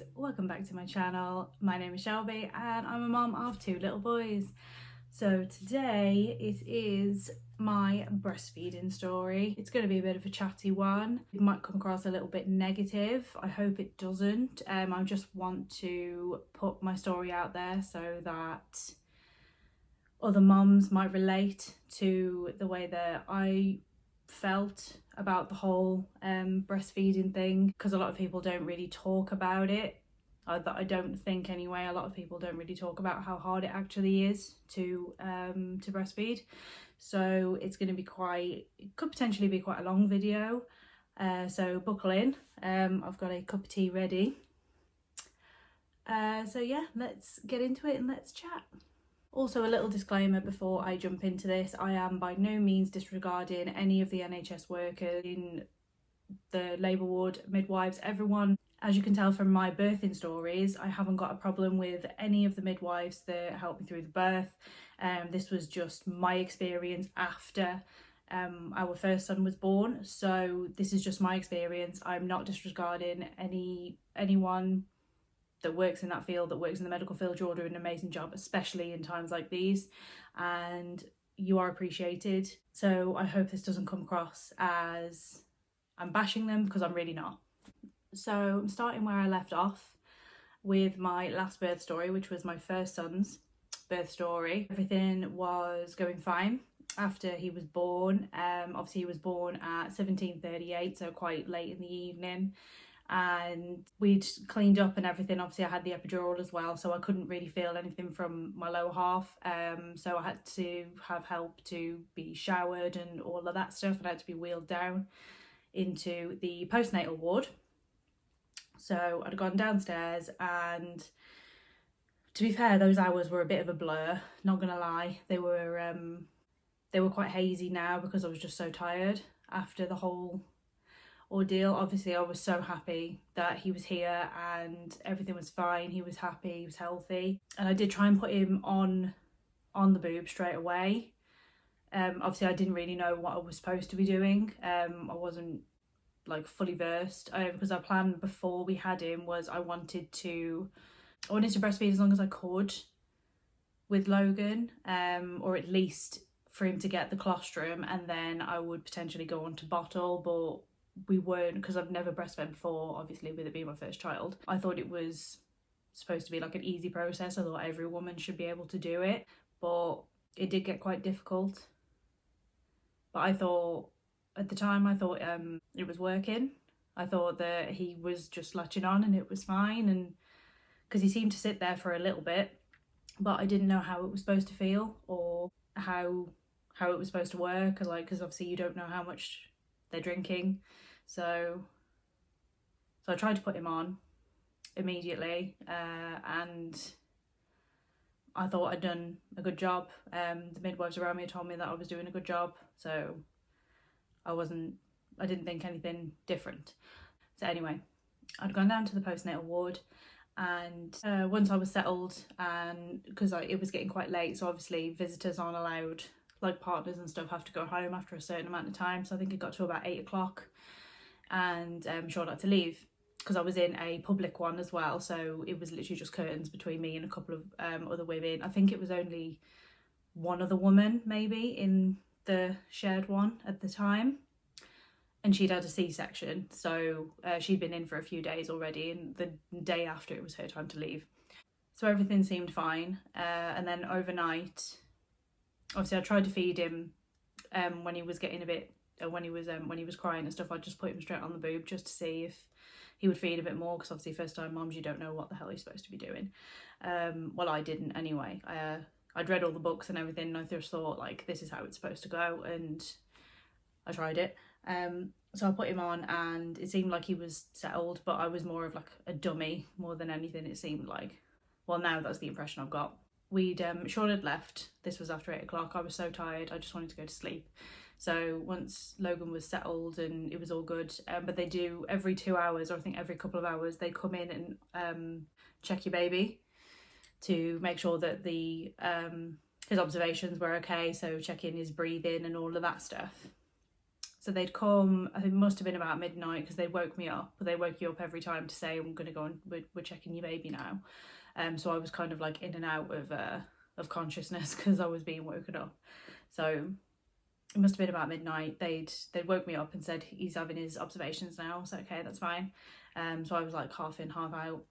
guys, welcome back to my channel. My name is Shellby and I'm a mom of 2 little boys. So today it is my breastfeeding story. It's going to be a bit of a chatty one. It might come across a little bit negative. I hope it doesn't. I just want to put my story out there so that other moms might relate to the way that I felt about the whole breastfeeding thing, because a lot of people don't really talk about it. I don't think anyway, a lot of people don't really talk about how hard it actually is to breastfeed. So it's going to be could potentially be quite a long video, so buckle in. I've got a cup of tea ready, so yeah, let's get into it and let's chat. Also, a little disclaimer before I jump into this: I am by no means disregarding any of the NHS workers in the labour ward, midwives, everyone. As you can tell from my birthing stories, I haven't got a problem with any of the midwives that helped me through the birth. This was just my experience after our first son was born, so this is just my experience. I'm not disregarding anyone that works in that field, that works in the medical field. You're doing an amazing job, especially in times like these, and you are appreciated. So I hope this doesn't come across as I'm bashing them, because I'm really not. So I'm starting where I left off with my last birth story, which was my first son's birth story. Everything was going fine after he was born. Obviously he was born at 17:38, so quite late in the evening, and we'd cleaned up and everything. Obviously I had the epidural as well, so I couldn't really feel anything from my lower half, so I had to have help to be showered and all of that stuff, and I had to be wheeled down into the postnatal ward. So I'd gone downstairs, and to be fair, those hours were a bit of a blur, not gonna lie. They were quite hazy now because I was just so tired after the whole ordeal. Obviously I was so happy that he was here and everything was fine. He was happy, he was healthy, and I did try and put him on the boob straight away. Obviously I didn't really know what I was supposed to be doing. I wasn't like fully versed, because our plan before we had him was I wanted to breastfeed as long as I could with Logan, or at least for him to get the colostrum, and then I would potentially go on to bottle. But we weren't, because I've never breastfed before, obviously with it being my first child. I thought it was supposed to be like an easy process. I thought every woman should be able to do it, but it did get quite difficult. But I thought, at the time, I thought it was working. I thought that he was just latching on and it was fine, and because he seemed to sit there for a little bit, but I didn't know how it was supposed to feel or how it was supposed to work, because obviously you don't know how much they're drinking. So I tried to put him on immediately, and I thought I'd done a good job. The midwives around me told me that I was doing a good job, so I didn't think anything different. So anyway, I'd gone down to the postnatal ward, and once I was settled, and because it was getting quite late, so obviously visitors aren't allowed, like partners and stuff have to go home after a certain amount of time. So I think it got to about 8 o'clock, and Sean had to leave because I was in a public one as well, so it was literally just curtains between me and a couple of other women. I think it was only one other woman maybe in the shared one at the time, and she'd had a C-section, so she'd been in for a few days already, and the day after it was her time to leave. So everything seemed fine, and then overnight, obviously I tried to feed him when he was getting a bit, when he was crying and stuff. I just put him straight on the boob just to see if he would feed a bit more, because obviously first time moms, you don't know what the hell you're supposed to be doing. Well, I didn't anyway. I'd read all the books and everything, and I just thought, like, this is how it's supposed to go, and I tried it. So I put him on, and it seemed like he was settled, but I was more of like a dummy more than anything, it seemed like. Well, now that's the impression I've got. Sean had left. This was after 8 o'clock. I was so tired, I just wanted to go to sleep. So once Logan was settled and it was all good, but they do every 2 hours, or I think every couple of hours, they come in and check your baby to make sure that his observations were okay, so checking his breathing and all of that stuff. So they'd come, I think it must have been about midnight, because they woke me up. But they woke you up every time to say, I'm going to go and we're checking your baby now. So I was kind of like in and out of consciousness because I was being woken up. So it must have been about midnight. They'd woke me up and said, he's having his observations now. I was like, okay, that's fine. So I was like half in, half out.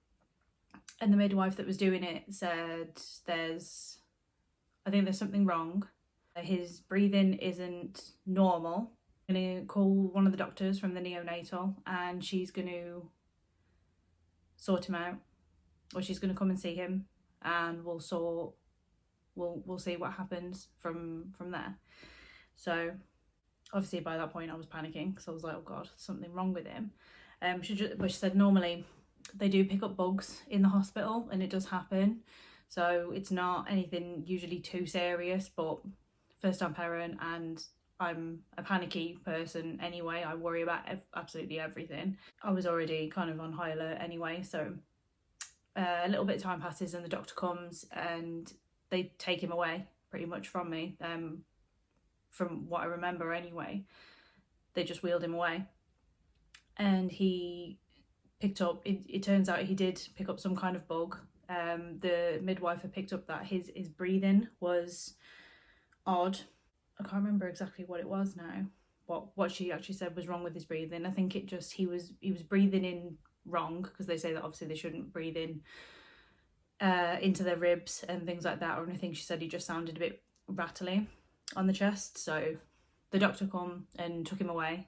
And the midwife that was doing it said, I think there's something wrong. His breathing isn't normal. I'm going to call one of the doctors from the neonatal, and she's going to sort him out, or she's going to come and see him, and we'll see what happens from there. So obviously by that point I was panicking, because I was like, oh god, something wrong with him. But she said normally they do pick up bugs in the hospital, and it does happen, so it's not anything usually too serious. But first time parent, and I'm a panicky person anyway, I worry about absolutely everything. I was already kind of on high alert anyway. So a little bit of time passes and the doctor comes and they take him away pretty much from me. From what I remember anyway, they just wheeled him away, and he picked up, it turns out he did pick up some kind of bug. The midwife had picked up that his breathing was odd. I can't remember exactly what it was now, what she actually said was wrong with his breathing. I think it just, he was breathing in wrong, because they say that obviously they shouldn't breathe in into their ribs and things like that, or anything. She said he just sounded a bit rattly on the chest. So the doctor come and took him away,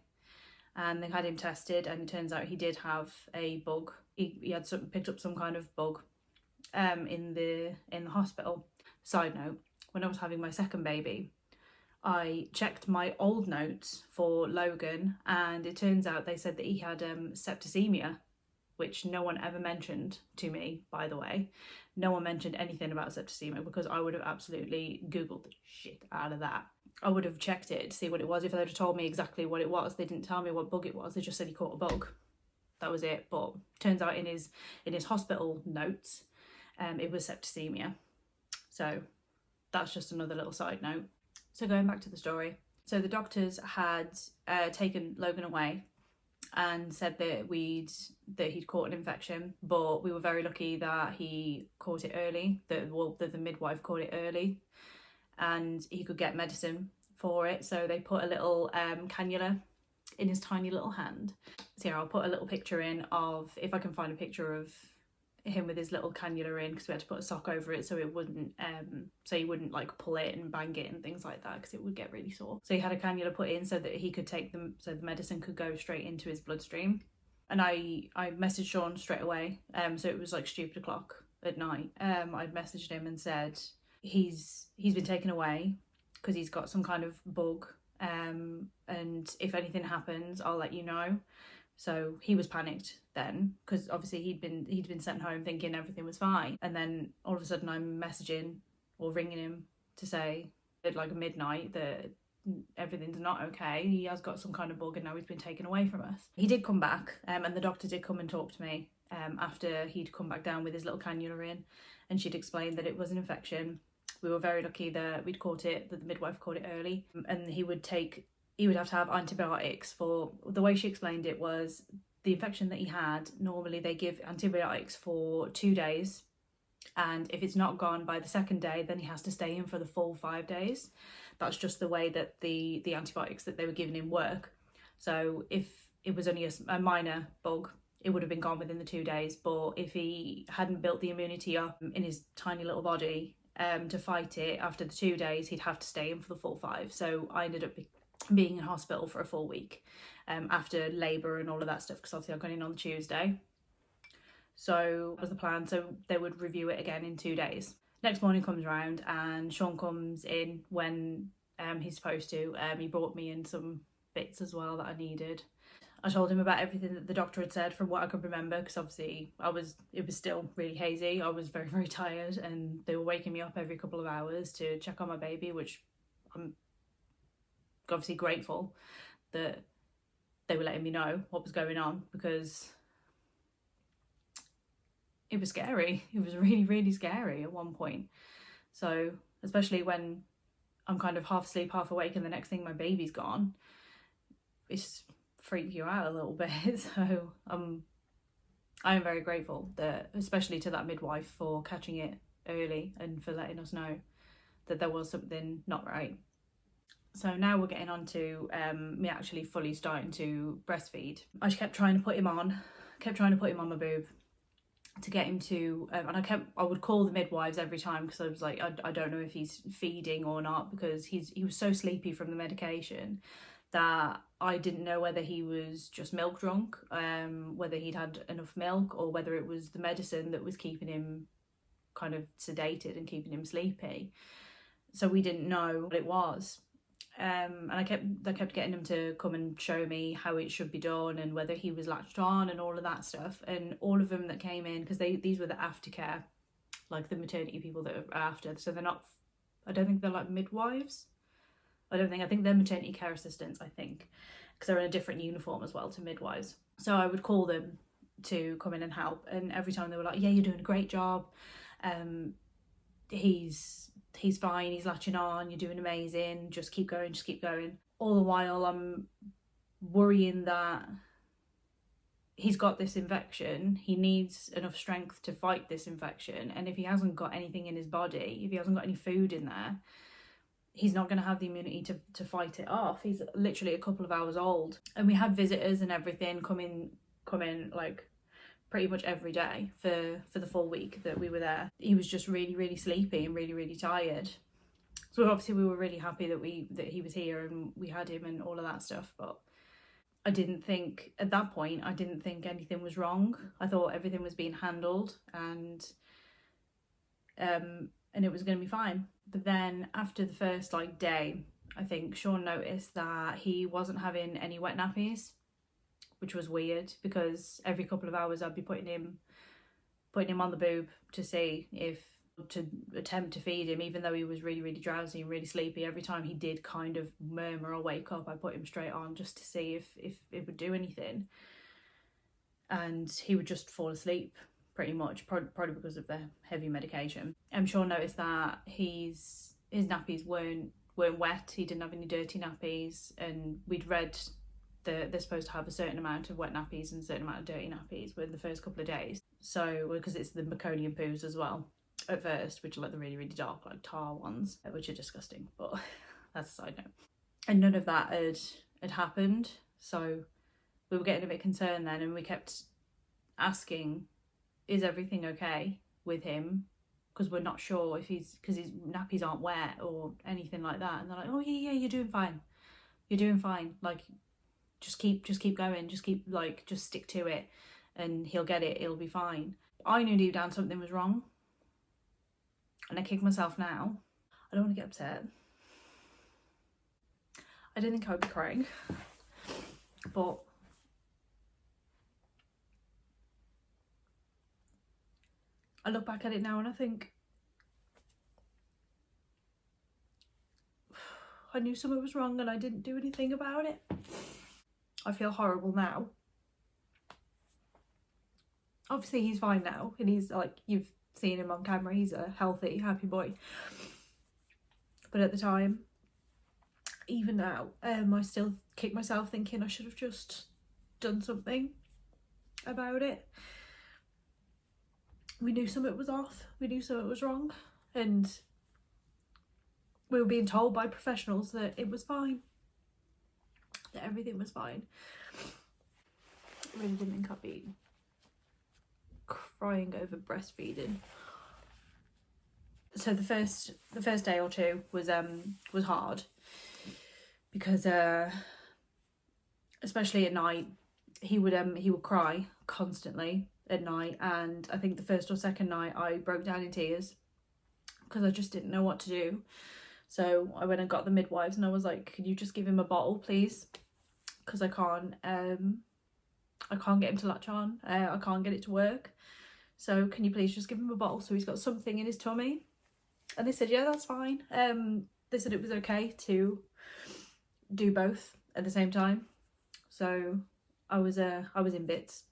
and they had him tested, and it turns out he did have a bug. He had picked up some kind of bug in the hospital. Side note, when I was having my second baby, I checked my old notes for Logan, and it turns out they said that he had septicemia, which no one ever mentioned to me, by the way. No one mentioned anything about septicemia, because I would have absolutely Googled the shit out of that. I would have checked it to see what it was. If they'd have told me exactly what it was, they didn't tell me what bug it was. They just said he caught a bug. That was it. But turns out in his hospital notes, it was septicemia. So that's just another little side note. So going back to the story. So the doctors had taken Logan away and said that he'd caught an infection, but we were very lucky that he caught it early, that the midwife caught it early, and he could get medicine for it. So they put a little cannula in his tiny little hand. So yeah, I'll put a little picture in of, if I can find a picture of him with his little cannula in, because we had to put a sock over it so it wouldn't so he wouldn't like pull it and bang it and things like that, because it would get really sore. So he had a cannula put in so that he could take them, so the medicine could go straight into his bloodstream. And I messaged Sean straight away, so it was like stupid o'clock at night. I'd messaged him and said he's been taken away because he's got some kind of bug, and if anything happens I'll let you know. So he was panicked then, because obviously he'd been sent home thinking everything was fine, and then all of a sudden I'm messaging or ringing him to say at like midnight that everything's not okay. He has got some kind of bug and now he's been taken away from us. He did come back, and the doctor did come and talk to me after he'd come back down with his little cannula in, and she'd explained that it was an infection. We were very lucky that we'd caught it, that the midwife caught it early, and he would have to have antibiotics for, the way she explained it was, the infection that he had, normally they give antibiotics for 2 days, and if it's not gone by the second day, then he has to stay in for the full 5 days. That's just the way that the antibiotics that they were giving him work. So if it was only a minor bug, it would have been gone within the 2 days, but if he hadn't built the immunity up in his tiny little body to fight it, after the 2 days he'd have to stay in for the full 5. So I ended up being in hospital for a full week after labour and all of that stuff, because obviously I got in on the Tuesday. So that was the plan. So they would review it again in 2 days. Next morning comes around and Sean comes in when he's supposed to. He brought me in some bits as well that I needed. I told him about everything that the doctor had said from what I could remember, because obviously it was still really hazy. I was very, very tired, and they were waking me up every couple of hours to check on my baby, which I'm obviously grateful that they were letting me know what was going on, because it was scary. It was really, really scary at one point. So especially when I'm kind of half asleep, half awake, and the next thing my baby's gone, it's freaked you out a little bit. So I am very grateful that, especially to that midwife, for catching it early and for letting us know that there was something not right. So now we're getting on to me actually fully starting to breastfeed. I just kept trying to put him on my boob to get him to, and I would call the midwives every time, because I was like, I don't know if he's feeding or not, because he was so sleepy from the medication that I didn't know whether he was just milk drunk, whether he'd had enough milk, or whether it was the medicine that was keeping him kind of sedated and keeping him sleepy. So we didn't know what it was. And I kept getting him to come and show me how it should be done and whether he was latched on and all of that stuff. And all of them that came in, because these were the aftercare, like the maternity people that are after. So they're not, I don't think they're like midwives. I think they're maternity care assistants, I think, because they're in a different uniform as well to midwives. So I would call them to come in and help, and every time they were like, yeah, you're doing a great job, he's fine, he's latching on, you're doing amazing, just keep going. All the while I'm worrying that he's got this infection, he needs enough strength to fight this infection, and if he hasn't got anything in his body, if he hasn't got any food in there, he's not going to have the immunity to fight it off. He's literally a couple of hours old. And we had visitors and everything come in like pretty much every day for the full week that we were there. He was just really, really sleepy and really, really tired. So obviously we were really happy that he was here and we had him and all of that stuff. But I didn't think, at that point, anything was wrong. I thought everything was being handled and it was going to be fine. But then after the first day, I think Sean noticed that he wasn't having any wet nappies, which was weird, because every couple of hours I'd be putting him on the boob to attempt to feed him, even though he was really, really drowsy and really sleepy. Every time he did kind of murmur or wake up, I put him straight on just to see if it would do anything. And he would just fall asleep pretty much, probably because of the heavy medication. Sean noticed that his nappies weren't wet. He didn't have any dirty nappies, and we'd read that they're supposed to have a certain amount of wet nappies and a certain amount of dirty nappies within the first couple of days. So, because it's the meconium poos as well at first, which are like the really, really dark, like tar ones, which are disgusting, but that's a side note. And none of that had happened, so we were getting a bit concerned then, and we kept asking, is everything okay with him? Because we're not sure if because his nappies aren't wet or anything like that. And they're like, oh yeah, you're doing fine. Like, just keep going, just stick to it, and he'll get it, it'll be fine. I knew deep down something was wrong, and I kick myself now. I don't want to get upset. I didn't think I would be crying, but I look back at it now and I think I knew something was wrong and I didn't do anything about it. I feel horrible now. Obviously he's fine now, and he's like, you've seen him on camera, he's a healthy, happy boy. But at the time, even now, I still kick myself thinking I should have just done something about it. We knew something was off, we knew something was wrong, and we were being told by professionals that it was fine, that everything was fine. I really didn't think I'd be crying over breastfeeding. So the first day or two was hard, because especially at night, he would cry constantly at night, and I think the first or second night I broke down in tears because I just didn't know what to do. So I went and got the midwives and I was like, can you just give him a bottle, please? Because I can't get him to latch on. I can't get it to work. So can you please just give him a bottle so he's got something in his tummy? And they said, yeah, that's fine. They said it was okay to do both at the same time. So I was in bits.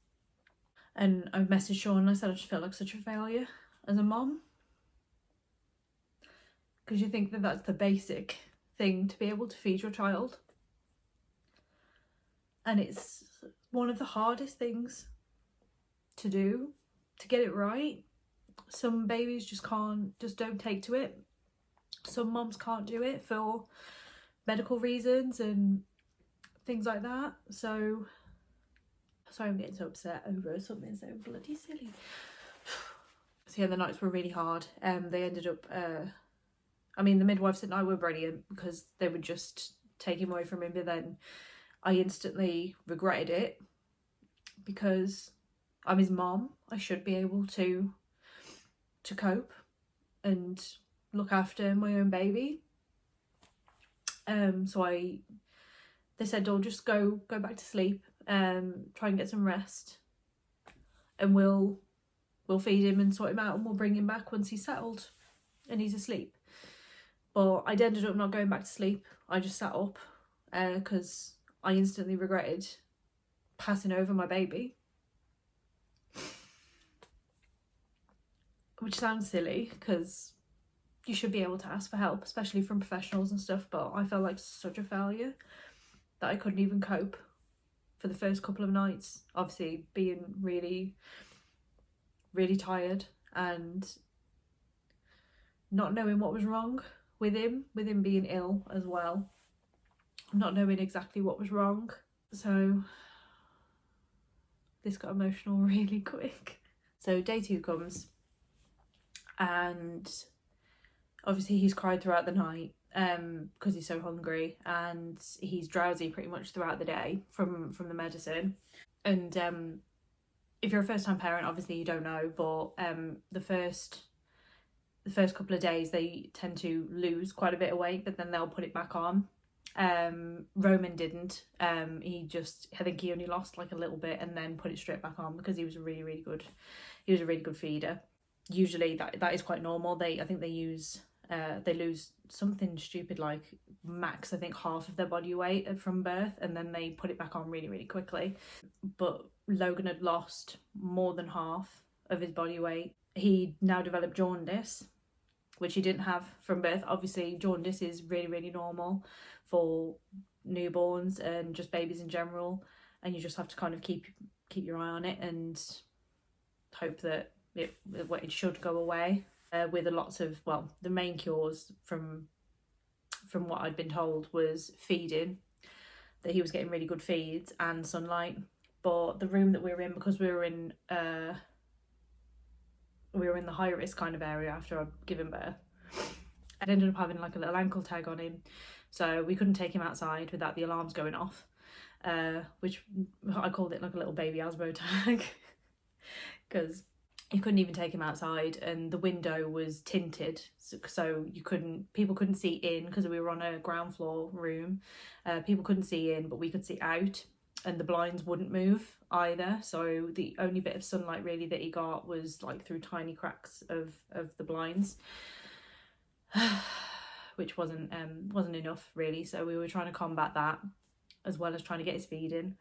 And I messaged Sean and I said, I just feel like such a failure as a mom. Because you think that that's the basic thing to be able to feed your child. and it's one of the hardest things to do, to get it right. Some babies just don't take to it. Some mums can't do it for medical reasons and things like that. So sorry, I'm getting so upset over something so bloody silly. So yeah, the nights were really hard. They ended up I mean, the midwives at night were brilliant because they would just take him away from him, but then I instantly regretted it because I'm his mom. I should be able to cope and look after my own baby. So they said, "Oh, just go back to sleep. Try and get some rest, and we'll feed him and sort him out, and we'll bring him back once he's settled and he's asleep." But I ended up not going back to sleep. I just sat up because I instantly regretted passing over my baby. Which sounds silly because you should be able to ask for help, especially from professionals and stuff, but I felt like such a failure that I couldn't even cope for the first couple of nights. Obviously being really, really tired and not knowing what was wrong with him being ill as well, not knowing exactly what was wrong. So this got emotional really quick. So day 2 comes, and obviously he's cried throughout the night because he's so hungry, and he's drowsy pretty much throughout the day from the medicine. And if you're a first-time parent, obviously you don't know, but the first couple of days they tend to lose quite a bit of weight, but then they'll put it back on. Roman didn't. I think he only lost like a little bit and then put it straight back on because he was a really good feeder. Usually that is quite normal. I think they lose something stupid like max, I think, half of their body weight from birth, and then they put it back on really quickly. But Logan had lost more than half of his body weight. He now developed jaundice, which he didn't have from birth. Obviously jaundice is really normal for newborns and just babies in general, and you just have to kind of keep your eye on it and hope that it should go away. With lots of, well, the main cures from what I'd been told was feeding, that he was getting really good feeds, and sunlight. But the room that we were in, because we were in the high risk kind of area after I'd given birth, I ended up having like a little ankle tag on him, so we couldn't take him outside without the alarms going off, which I called it like a little baby Asbo tag because you couldn't even take him outside, and the window was tinted, so people couldn't see in because we were on a ground floor room. People couldn't see in, but we could see out, and the blinds wouldn't move either, so the only bit of sunlight really that he got was like through tiny cracks of the blinds, which wasn't enough really. So we were trying to combat that as well as trying to get his feeding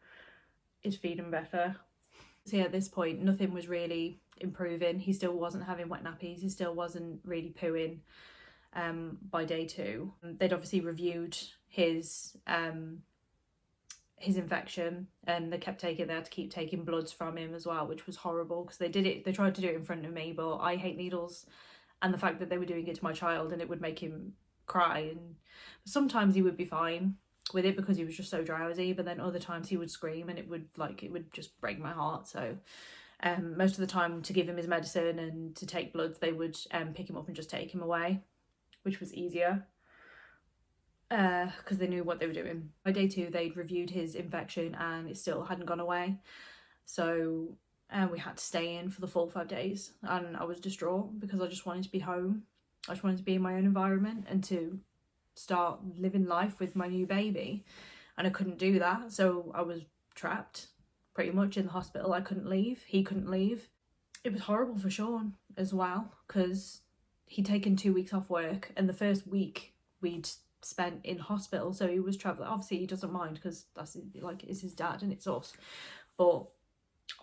better. So yeah, at this point nothing was really improving. He still wasn't having wet nappies, he still wasn't really pooing. By day 2 they'd obviously reviewed his infection, and they had to keep taking bloods from him as well, which was horrible because they tried to do it in front of me, but I hate needles, and the fact that they were doing it to my child and it would make him cry. And sometimes he would be fine with it because he was just so drowsy, but then other times he would scream and it would just break my heart. So most of the time, to give him his medicine and to take bloods, they would pick him up and just take him away, which was easier because they knew what they were doing. By day 2 they'd reviewed his infection and it still hadn't gone away, so we had to stay in for the full 5 days, and I was distraught because I just wanted to be home. I just wanted to be in my own environment and to start living life with my new baby, and I couldn't do that, so I was trapped pretty much in the hospital. I couldn't leave, he couldn't leave. It was horrible for Sean as well because he'd taken 2 weeks off work, and the first week we'd spent in hospital, so he was travelling. Obviously he doesn't mind because that's like, it's his dad and it's us, but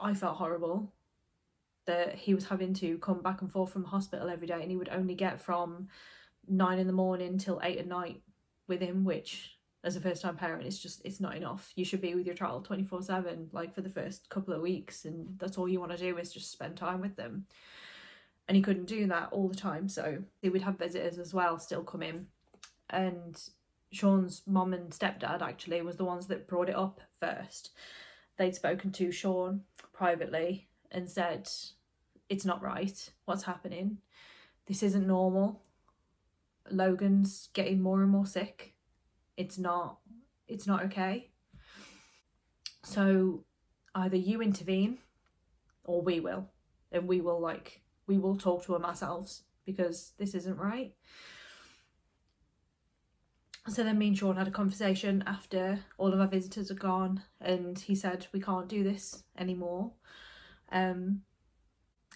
I felt horrible that he was having to come back and forth from the hospital every day, and he would only get from 9 in the morning till 8 at night with him, which as a first time parent, it's not enough. You should be with your child 24/7, like for the first couple of weeks, and that's all you want to do is just spend time with them. And he couldn't do that all the time, so they would have visitors as well still come in. And Sean's mum and stepdad actually was the ones that brought it up first. They'd spoken to Sean privately and said, it's not right, what's happening? This isn't normal. Logan's getting more and more sick. It's not okay. So either you intervene or we will. And we will talk to him ourselves, because this isn't right. So then me and Sean had a conversation after all of our visitors are gone, and he said we can't do this anymore.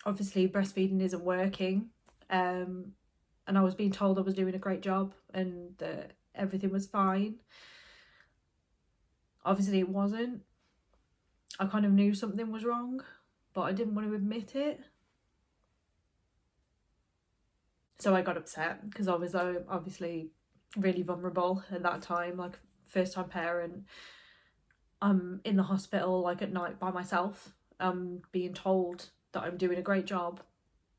Obviously breastfeeding isn't working, and I was being told I was doing a great job and that everything was fine. Obviously it wasn't. I kind of knew something was wrong, but I didn't want to admit it. So I got upset because I was obviously really vulnerable at that time, like first time parent. I'm in the hospital like at night by myself. I'm being told that I'm doing a great job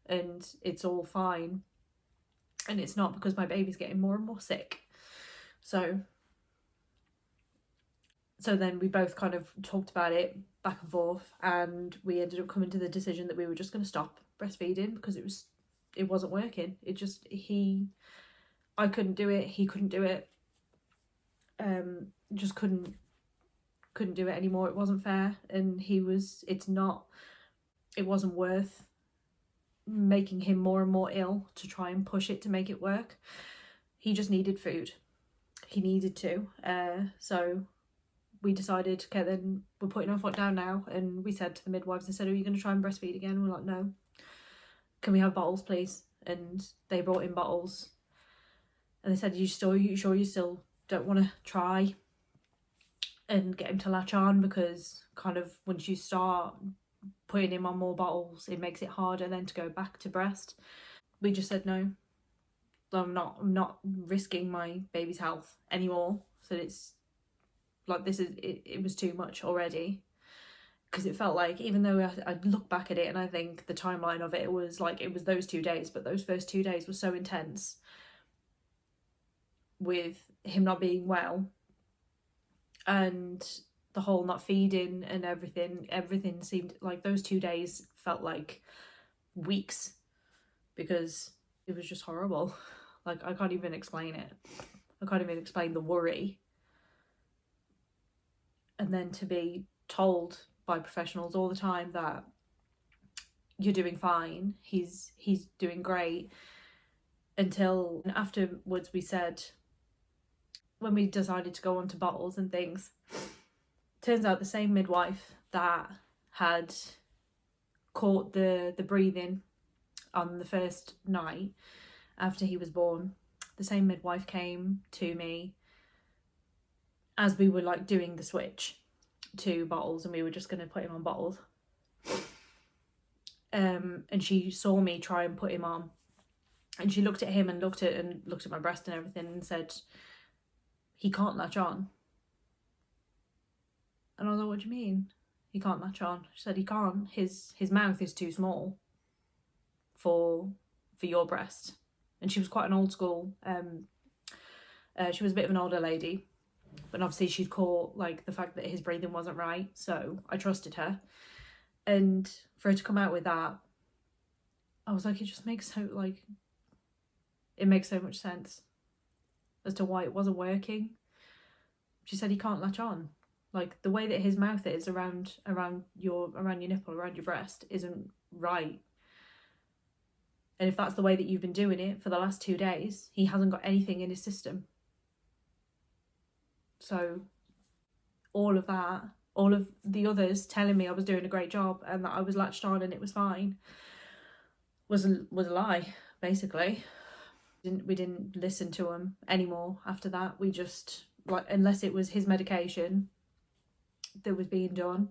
and it's all fine, and it's not, because my baby's getting more and more sick. So then we both kind of talked about it back and forth, and we ended up coming to the decision that we were just going to stop breastfeeding because it wasn't working. I couldn't do it, he couldn't do it. Just couldn't do it anymore. It wasn't fair, and it wasn't worth making him more and more ill to try and push it to make it work. He just needed food. He needed to. So we decided, okay, then we're putting our foot down now. And we said to the midwives, they said, are you going to try and breastfeed again? And we're like, no. Can we have bottles, please? And they brought in bottles. And they said, you sure you still don't want to try and get him to latch on? Because kind of once you start putting him on more bottles, it makes it harder then to go back to breast. We just said no. I'm not risking my baby's health anymore. So it's like, it was too much already. Because it felt like, even though I look back at it and I think the timeline of it was like, it was those 2 days, but those first 2 days were so intense with him not being well and the whole not feeding and everything seemed like those 2 days felt like weeks, because it was just horrible. Like, I can't even explain it. I can't even explain the worry. And then to be told by professionals all the time that you're doing fine, he's doing great, until afterwards we said, when we decided to go on to bottles and things, turns out the same midwife that had caught the breathing on the first night after he was born, the same midwife came to me as we were like doing the switch to bottles, and we were just going to put him on bottles. And she saw me try and put him on, and she looked at him and looked at my breast and everything and said, he can't latch on. And I was like, what do you mean he can't latch on? She said, he can't. His mouth is too small for your breast. And she was quite an old school. She was a bit of an older lady, but obviously she'd caught like the fact that his breathing wasn't right, so I trusted her. And for her to come out with that, I was like, it makes so much sense as to why it wasn't working. She said he can't latch on. Like, the way that his mouth is around your nipple, around your breast, isn't right. And if that's the way that you've been doing it for the last 2 days, he hasn't got anything in his system. So all of that, all of the others telling me I was doing a great job and that I was latched on and it was fine, was a lie, basically. We didn't listen to him anymore after that. We just, like, unless it was his medication that was being done,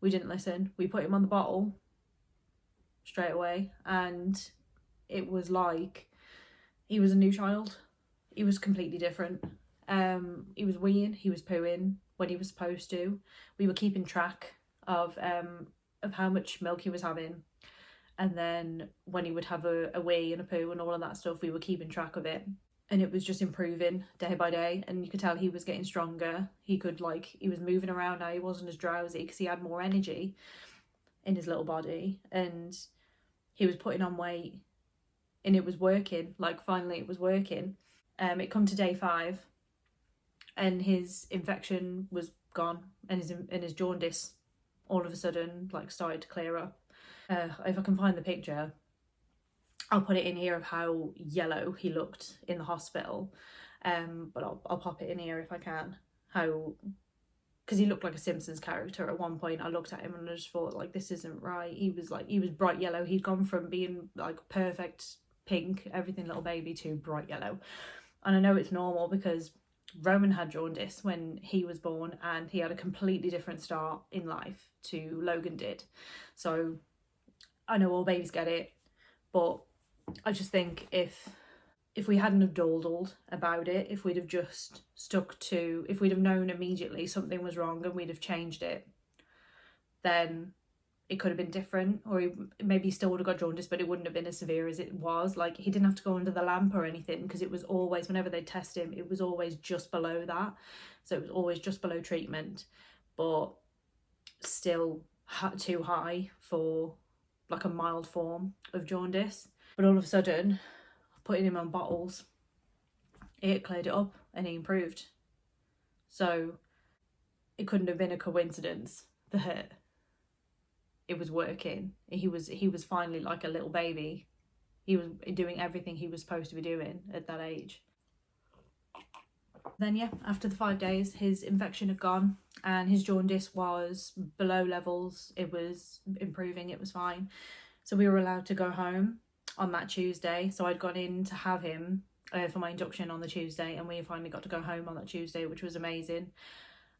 we didn't listen. We put him on the bottle straight away, and it was like he was a new child. He was completely different. He was weeing, he was pooing when he was supposed to. We were keeping track of how much milk he was having, and then when he would have a wee and a poo and all of that stuff, we were keeping track of it, and it was just improving day by day, and you could tell he was getting stronger. He was moving around now, he wasn't as drowsy because he had more energy in his little body, and he was putting on weight, and it was working. Like, finally it was working. It come to day 5 and his infection was gone, and his jaundice all of a sudden like started to clear up. If I can find the picture, I'll put it in here of how yellow he looked in the hospital. But I'll pop it in here if I can. How, because he looked like a Simpsons character at one point. I looked at him and I just thought, like, this isn't right. He was bright yellow. He'd gone from being like perfect pink, everything little baby, to bright yellow. And I know it's normal because Roman had jaundice when he was born, and he had a completely different start in life to Logan did. So I know all babies get it, but I just think if we hadn't have dawdled about it, if we'd have just if we'd have known immediately something was wrong and we'd have changed it, then it could have been different, or maybe he still would have got jaundice, but it wouldn't have been as severe as it was. Like, he didn't have to go under the lamp or anything, because it was always, whenever they test him, it was always just below that. So it was always just below treatment, but still too high for like a mild form of jaundice. But all of a sudden, putting him on bottles, it cleared it up and he improved. So it couldn't have been a coincidence that it was working. He was finally like a little baby. He was doing everything he was supposed to be doing at that age. Then yeah, after the 5 days, his infection had gone and his jaundice was below levels. It was improving, it was fine. So we were allowed to go home on that Tuesday. So I'd gone in to have him for my induction on the Tuesday, and we finally got to go home on that Tuesday, which was amazing.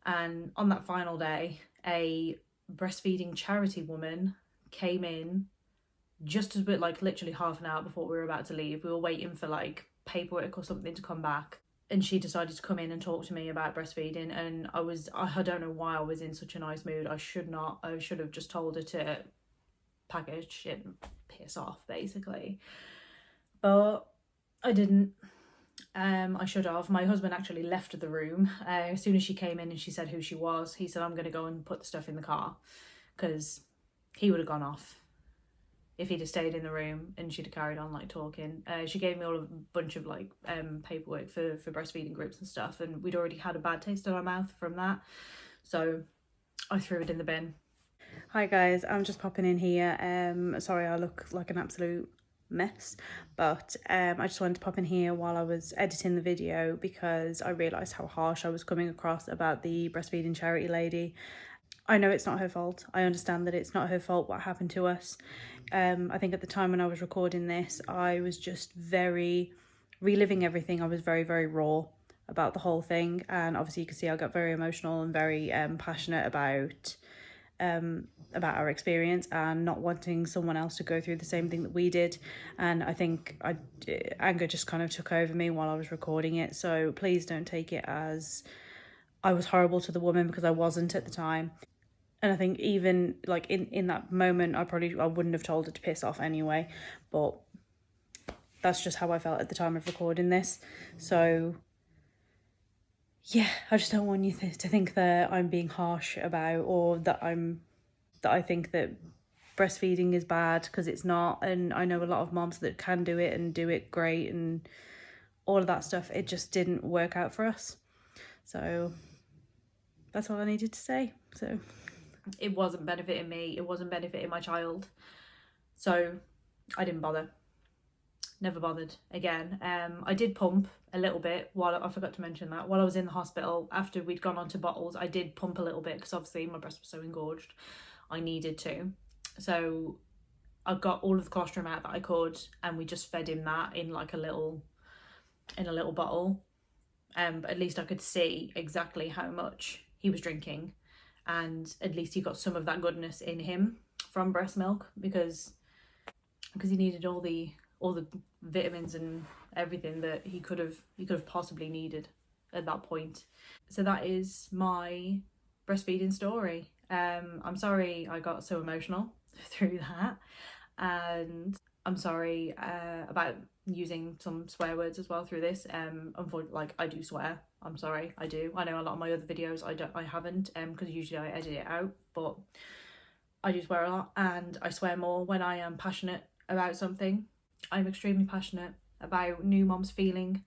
And on that final day, a breastfeeding charity woman came in just a bit, like literally half an hour before we were about to leave. We were waiting for like paperwork or something to come back, and she decided to come in and talk to me about breastfeeding. And I don't know why I was in such a nice mood. I should have just told her to pack her shit and piss off, basically, but I didn't. I should have. My husband actually left the room as soon as she came in and she said who she was. He said, I'm going to go and put the stuff in the car, because he would have gone off if he'd have stayed in the room and she'd have carried on like talking. She gave me all a bunch of like paperwork for breastfeeding groups and stuff, and we'd already had a bad taste in our mouth from that, so I threw it in the bin. Hi guys, I'm just popping in here. Sorry I look like an absolute mess, but I just wanted to pop in here while I was editing the video, because I realised how harsh I was coming across about the breastfeeding charity lady. I know it's not her fault. I understand that it's not her fault what happened to us. I think at the time when I was recording this, I was just reliving everything. I was very, very raw about the whole thing, and obviously you can see I got very emotional and very passionate about our experience, and not wanting someone else to go through the same thing that we did. And I think anger just kind of took over me while I was recording it, so please don't take it as I was horrible to the woman, because I wasn't at the time. And I think even like in that moment, I wouldn't have told her to piss off anyway, but that's just how I felt at the time of recording this. So yeah, I just don't want you to think that I'm being harsh about, or that I think that breastfeeding is bad, because it's not. And I know a lot of moms that can do it and do it great and all of that stuff. It just didn't work out for us. So that's all I needed to say. So it wasn't benefiting me, it wasn't benefiting my child, so I didn't bother. Never bothered again. I did pump a little bit I forgot to mention that, while I was in the hospital. After we'd gone on to bottles, I did pump a little bit, because obviously my breast was so engorged, I needed to. So I got all of the colostrum out that I could, and we just fed him that in like a little bottle. But at least I could see exactly how much he was drinking, and at least he got some of that goodness in him from breast milk, because he needed all the vitamins and everything that he could have possibly needed. at that point. So that is my breastfeeding story. I'm sorry I got so emotional through that, and I'm sorry about using some swear words as well through this. Unfortunately, like, I do swear. I'm sorry, I do. I know a lot of my other videos I haven't, because usually I edit it out, but I do swear a lot, and I swear more when I am passionate about something. I'm extremely passionate about new moms feeling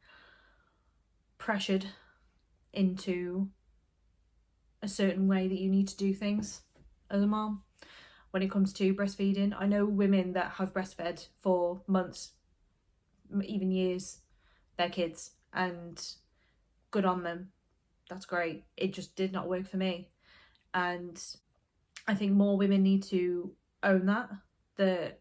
pressured into a certain way that you need to do things as a mom when it comes to breastfeeding. I know women that have breastfed for months, even years, their kids, and good on them. That's great. It just did not work for me. And I think more women need to own that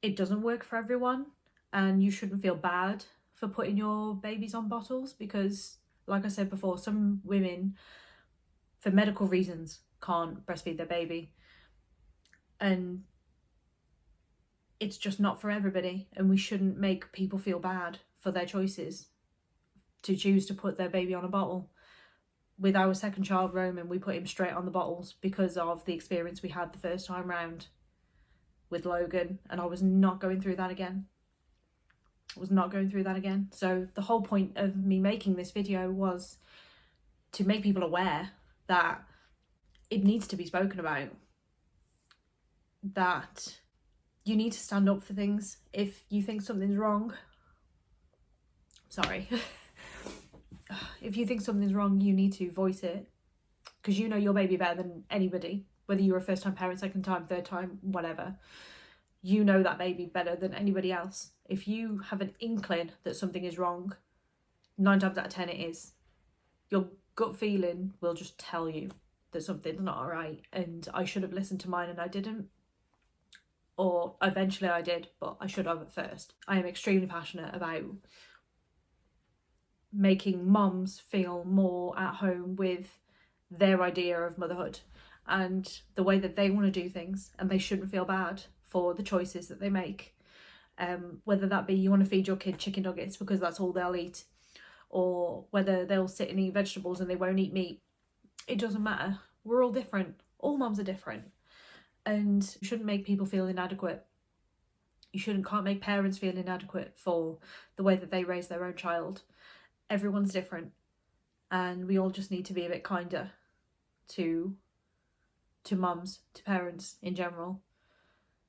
it doesn't work for everyone, and you shouldn't feel bad for putting your babies on bottles, because, like I said before, some women, for medical reasons, can't breastfeed their baby, and it's just not for everybody, and we shouldn't make people feel bad for their choices to choose to put their baby on a bottle. With our second child, Roman, we put him straight on the bottles because of the experience we had the first time round with Logan, and I was not going through that again. So the whole point of me making this video was to make people aware that it needs to be spoken about, that you need to stand up for things. If you think something's wrong, if you think something's wrong, you need to voice it, because you know your baby better than anybody, whether you're a first time parent, second time, third time, whatever. You know that baby better than anybody else. If you have an inkling that something is wrong, 9 times out of 10 it is. Your gut feeling will just tell you that something's not all right, and I should have listened to mine and I didn't. Or eventually I did, but I should have at first. I am extremely passionate about making mums feel more at home with their idea of motherhood and the way that they want to do things, and they shouldn't feel bad for the choices that they make. Whether that be you want to feed your kid chicken nuggets because that's all they'll eat, or whether they'll sit and eat vegetables and they won't eat meat. It doesn't matter. We're all different. All mums are different. And you shouldn't make people feel inadequate. Can't make parents feel inadequate for the way that they raise their own child. Everyone's different, and we all just need to be a bit kinder to mums, to parents in general,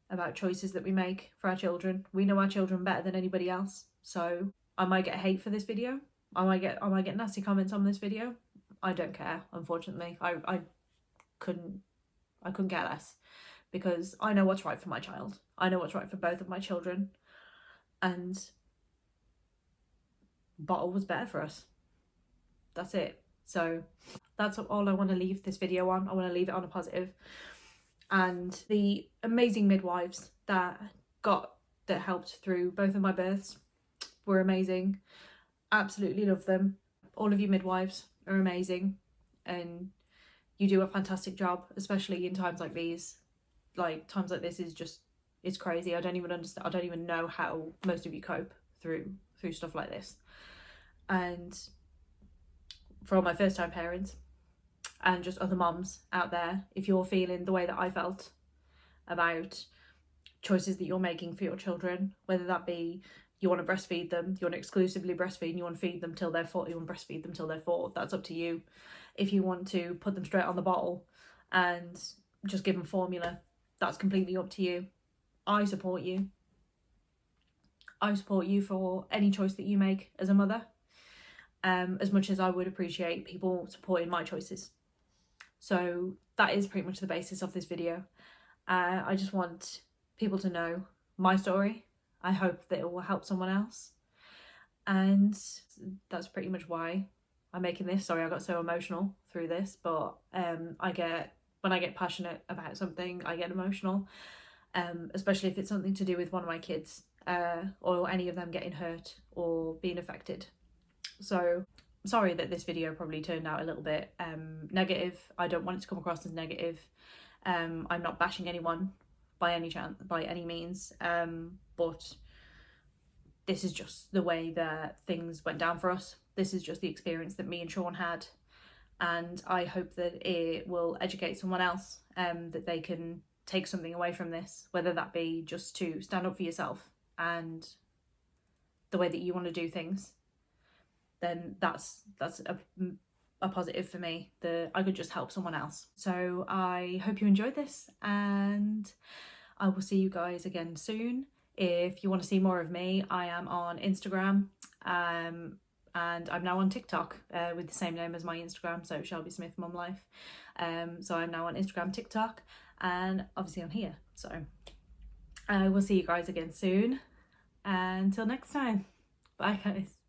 about choices that we make for our children. We know our children better than anybody else, so I might get hate for this video. I might get nasty comments on this video. I don't care, unfortunately. I couldn't care less, because I know what's right for my child. I know what's right for both of my children, and bottle was better for us. That's it. So that's all I want to leave this video on. I want to leave it on a positive. And the amazing midwives that helped through both of my births were amazing. Absolutely love them. All of you midwives are amazing, and you do a fantastic job, especially in times like these. Like, times like this it's crazy. I don't even understand. I don't even know how most of you cope through stuff like this. And for all my first time parents and just other moms out there, if you're feeling the way that I felt about choices that you're making for your children, whether that be you want to breastfeed them, you want to exclusively breastfeed, and you want to feed them till they're 4, you want to breastfeed them till they're 4, that's up to you. If you want to put them straight on the bottle and just give them formula, that's completely up to you. I support you. I support you for any choice that you make as a mother, as much as I would appreciate people supporting my choices. So that is pretty much the basis of this video. I just want people to know my story. I hope that it will help someone else, and that's pretty much why I'm making this. Sorry I got so emotional through this, but when I get passionate about something, I get emotional, especially if it's something to do with one of my kids, or any of them getting hurt or being affected. So sorry that this video probably turned out a little bit negative. I don't want it to come across as negative. I'm not bashing anyone by any means, but this is just the way that things went down for us. This is just the experience that me and Sean had, and I hope that it will educate someone else, that they can take something away from this, whether that be just to stand up for yourself and the way that you want to do things. Then that's a positive for me, that I could just help someone else. So I hope you enjoyed this, and I will see you guys again soon. If you want to see more of me, I am on Instagram, and I'm now on TikTok with the same name as my Instagram, so Shellby Smith Mum Life. So I'm now on Instagram, TikTok, and obviously on here. So I will see you guys again soon. Until next time, bye guys.